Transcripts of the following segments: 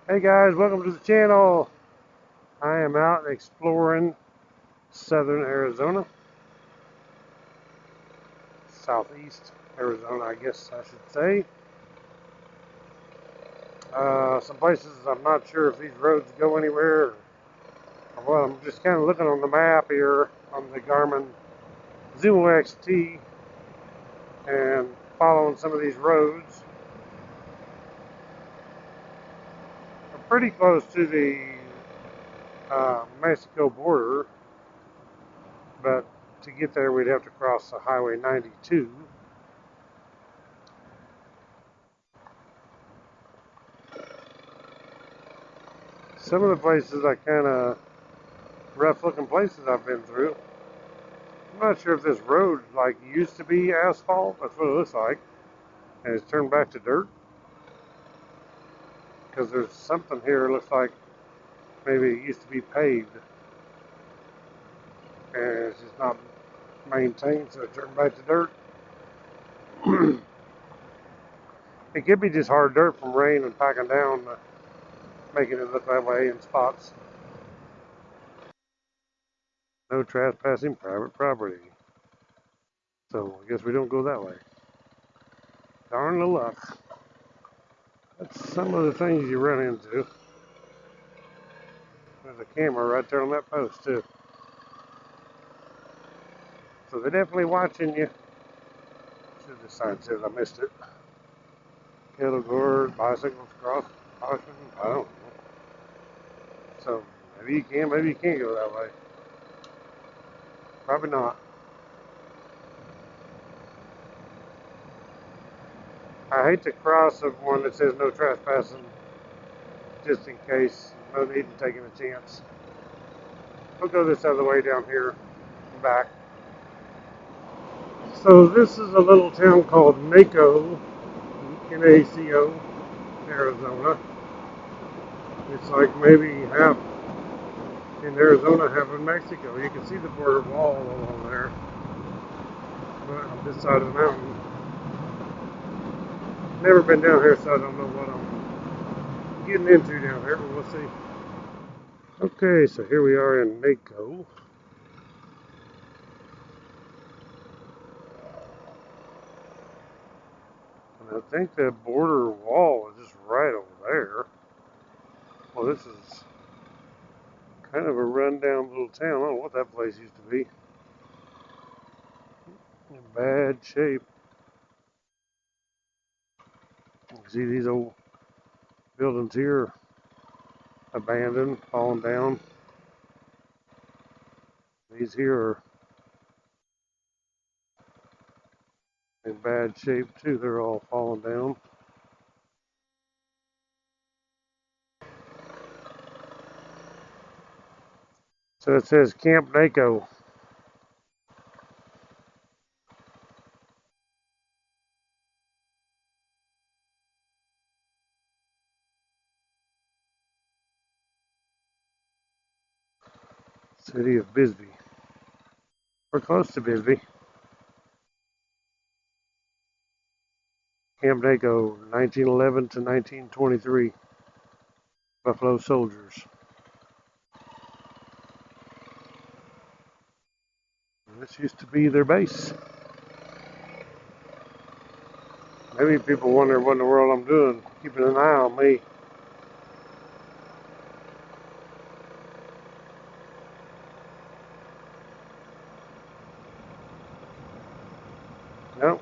Hey guys, welcome to the channel. I am out exploring southern Arizona, southeast Arizona, I guess I should say. Some places I'm not sure if these roads go anywhere. Well, I'm just kind of looking on the map here on the Garmin Zumo XT and following some of these roads. I'm pretty close to the Mexico border, but to get there we'd have to cross the Highway 92. Some of the places I kind of rough looking places I've been through. I'm not sure if this road like used to be asphalt. That's what it looks like, and it's turned back to dirt. Because there's something here that looks like maybe it used to be paved, and it's just not maintained, so it turned back to dirt. It could be just hard dirt from rain and packing down, making it look that way in spots. No trespassing private property. So I guess we don't go that way. Darn the luck. That's some of the things you run into. There's a camera right there on that post too. So they're definitely watching you. See what the sign says, I missed it. Cattle guard, bicycles, cross caution, I don't know. So maybe you can, maybe you can't go that way. Probably not. I hate to cross of one that says no trespassing, just in case. No need in taking a chance. We'll go this other way down here and back. So this is a little town called Naco, Naco, Arizona. It's like maybe half in Arizona, half in Mexico. You can see the border wall along there, on this side of the mountain. Never been down here, so I don't know what I'm getting into down here, but we'll see. Okay, so here we are in Naco. And I think the border wall is just right over there. Well, this is kind of a rundown little town. I don't know what that place used to be. In bad shape. You can see these old buildings here, abandoned, falling down. These here are in bad shape too. They're all falling down. So it says Camp Naco. City of Bisbee. We're close to Bisbee. Camp Naco, 1911 to 1923. Buffalo Soldiers. And this used to be their base. Maybe people wonder what in the world I'm doing, keeping an eye on me. Nope.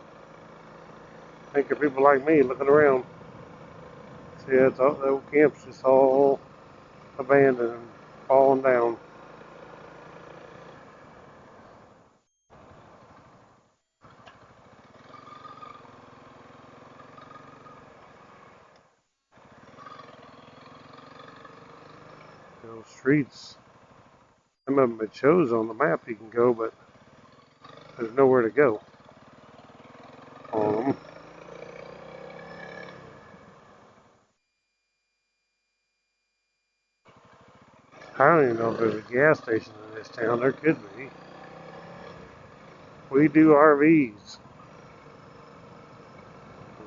Think of people like me looking around. See, that's all, the old camp's just all abandoned and falling down. Those streets, some of them it shows on the map you can go, but there's nowhere to go on them. I don't even know if there's a gas station in this town. There could be. We do RVs.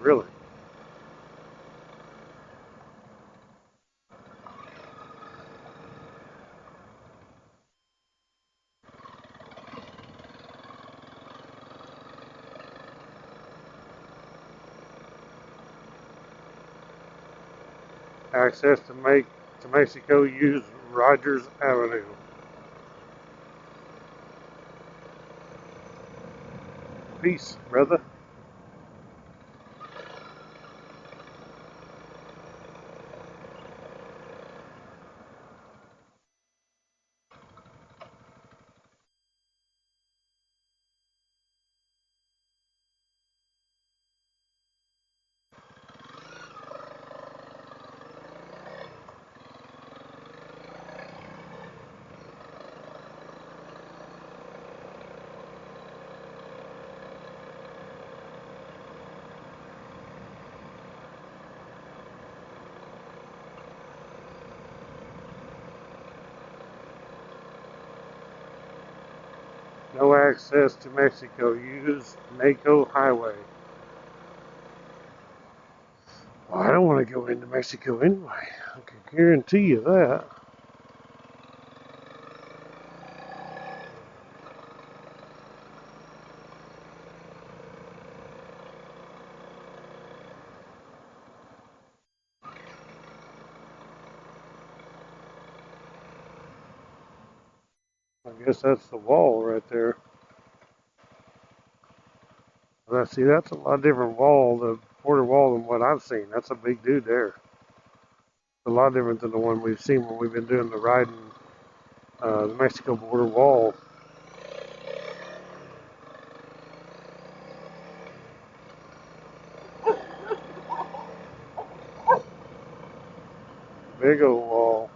Really. Access to Mexico, use Rogers Avenue. Peace, brother. No access to Mexico. Use Naco Highway. Well, I don't want to go into Mexico anyway. I can guarantee you that. I guess that's the wall right there. See, that's a lot different wall, the border wall, than what I've seen. That's a big dude there. It's a lot different than the one we've seen when we've been doing the riding the Mexico border wall. Big old wall.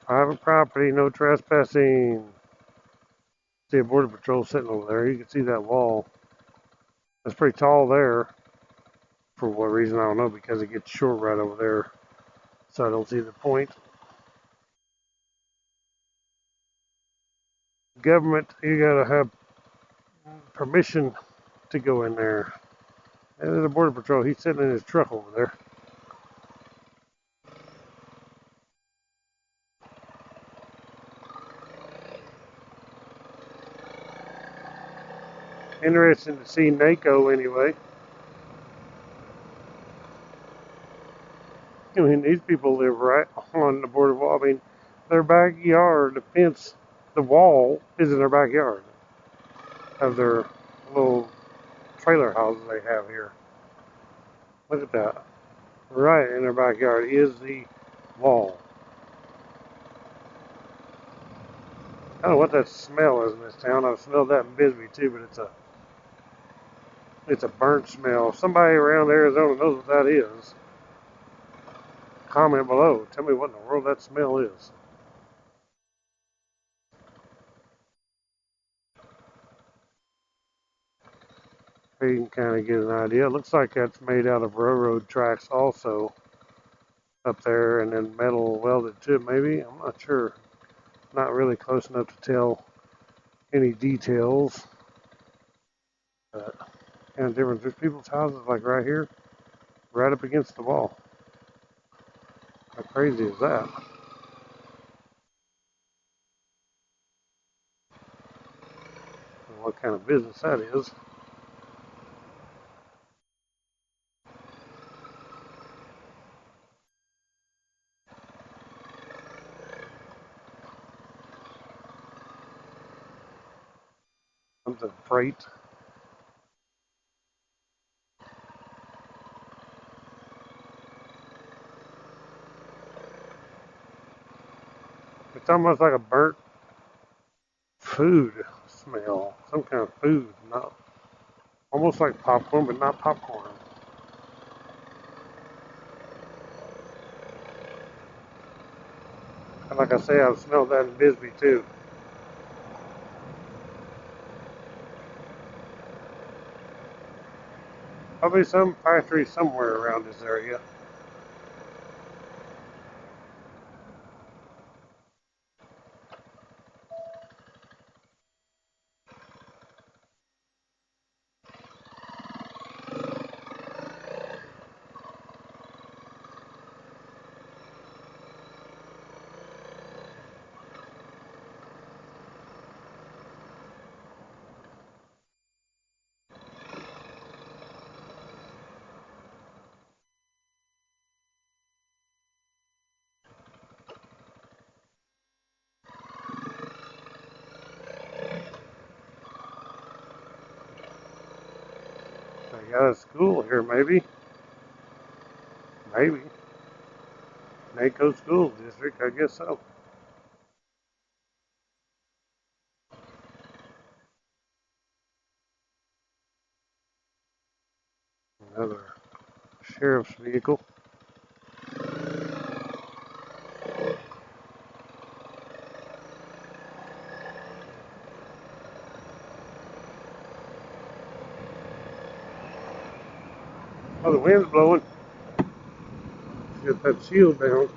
Private property, no trespassing. See a border patrol sitting over there. You can see that wall. That's pretty tall there. For what reason, I don't know, because it gets short right over there. So I don't see the point. Government, you gotta have permission to go in there. And there's a border patrol. He's sitting in his truck over there. Interesting to see Naco anyway. I mean, these people live right on the border wall. I mean, their backyard, the fence, the wall is in their backyard of their little trailer houses they have here. Look at that. Right in their backyard is the wall. I don't know what that smell is in this town. I've smelled that in Bisbee too, but it's a burnt smell. If somebody around Arizona knows what that is, comment below. Tell me what in the world that smell is. So you can kind of get an idea. It looks like that's made out of railroad tracks also up there, and then metal welded to it maybe. I'm not sure. Not really close enough to tell any details. But kind of different. There's people's houses like right here, right up against the wall. How crazy is that? What kind of business that is. Something freight. It's almost like a burnt food smell. Some kind of food, not almost like popcorn, but not popcorn. And like I say, I've smelled that in Bisbee too. Probably some factory somewhere around this area. They got a school here, maybe. Maybe. Naco School District, I guess so. Another sheriff's vehicle. Oh, the wind's blowing. Get that shield down.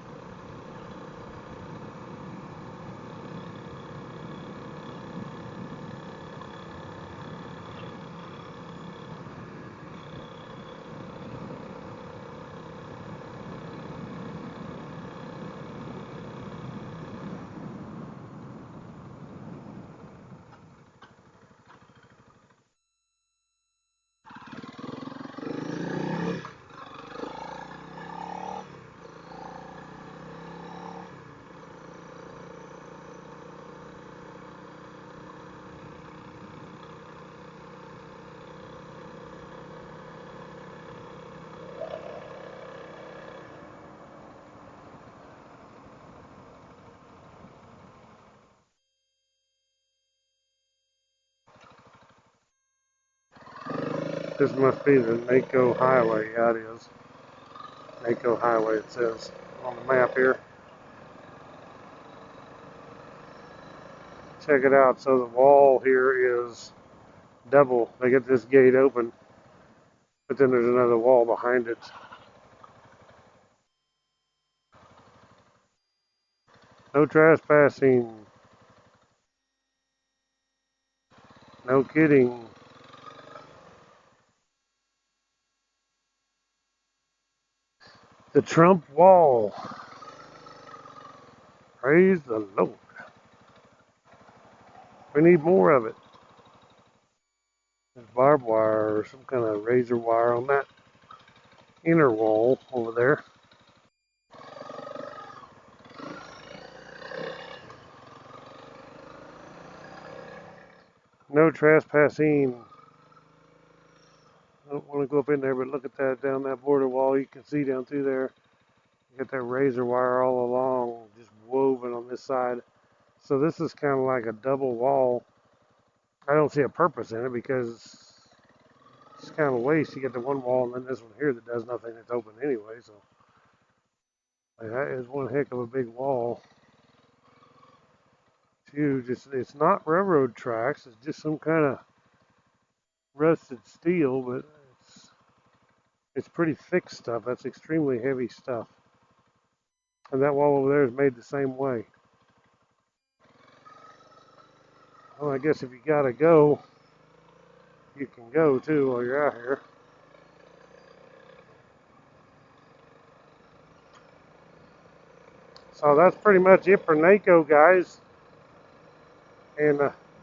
This must be the Naco Highway. Yeah, it is. Naco Highway, it says on the map here. Check it out. So the wall here is double. They get this gate open, but then there's another wall behind it. No trespassing. No kidding. The Trump wall. Praise the Lord. We need more of it. There's barbed wire or some kind of razor wire on that inner wall over there. No trespassing. I don't want to go up in there, but look at that down that border wall. You can see down through there. You got that razor wire all along, just woven on this side. So this is kind of like a double wall. I don't see a purpose in it because it's kind of a waste. You get the one wall and then this one here that does nothing. It's open anyway. So that is one heck of a big wall. It's huge. It's not railroad tracks. It's just some kind of rusted steel, but it's pretty thick stuff. That's extremely heavy stuff. And that wall over there is made the same way. Well, I guess if you gotta go, you can go too while you're out here. So that's pretty much it for Naco, guys. In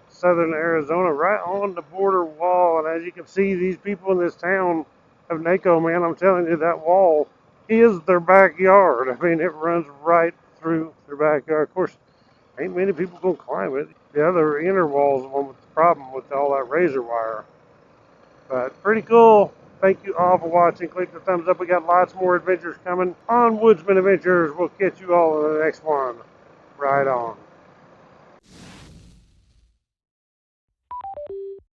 southern Arizona, right on the border wall. And as you can see, these people in this town of Naco, man, I'm telling you, that wall is their backyard. I mean, it runs right through their backyard. Of course, ain't many people gonna climb it. The other inner wall is the one with the problem with all that razor wire. But pretty cool. Thank you all for watching. Click the thumbs up. We got lots more adventures coming on Woodsman Adventures. We'll catch you all in the next one. Right on.